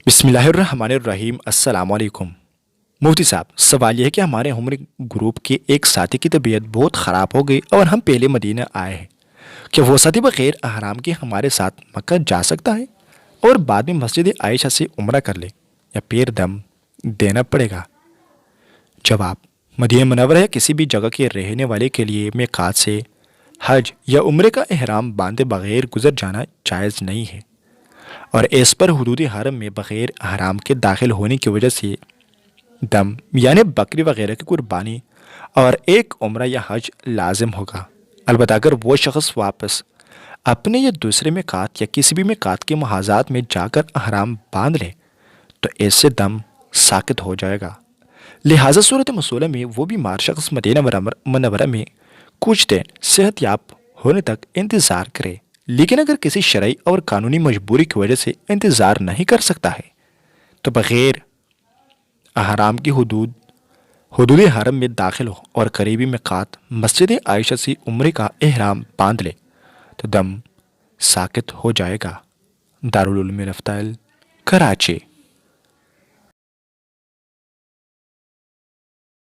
بسم اللہ الرحمن الرحیم۔ السلام علیکم مفتی صاحب، سوال یہ ہے کہ ہمارے عمر گروپ کے ایک ساتھی کی طبیعت بہت خراب ہو گئی اور ہم پہلے مدینہ آئے ہیں۔ کیا وہ ساتھی بغیر احرام کے ہمارے ساتھ مکہ جا سکتا ہے اور بعد میں مسجد عائشہ سے عمرہ کر لے، یا پیر دم دینا پڑے گا؟ جواب: مدینہ منورہ یا کسی بھی جگہ کے رہنے والے کے لیے میقات سے حج یا عمرے کا احرام باندھے بغیر گزر جانا جائز نہیں ہے، اور اس پر حدود حرم میں بغیر احرام کے داخل ہونے کی وجہ سے دم یعنی بکری وغیرہ کی قربانی اور ایک عمرہ یا حج لازم ہوگا۔ البتہ اگر وہ شخص واپس اپنے یا دوسرے میقات یا کسی بھی میقات کے محاذات میں جا کر احرام باندھ لے تو اس سے دم ساقط ہو جائے گا۔ لہٰذا صورت مسئلہ میں وہ بیمار شخص مدینہ منورہ میں کچھ دن صحت یاب ہونے تک انتظار کرے، لیکن اگر کسی شرعی اور قانونی مجبوری کی وجہ سے انتظار نہیں کر سکتا ہے تو بغیر احرام کی حدود حرم میں داخل ہو اور قریبی میقات مسجد عائشہ سے عمرے کا احرام باندھ لے تو دم ساقط ہو جائے گا۔ دارالعلوم رفتائل، کراچی۔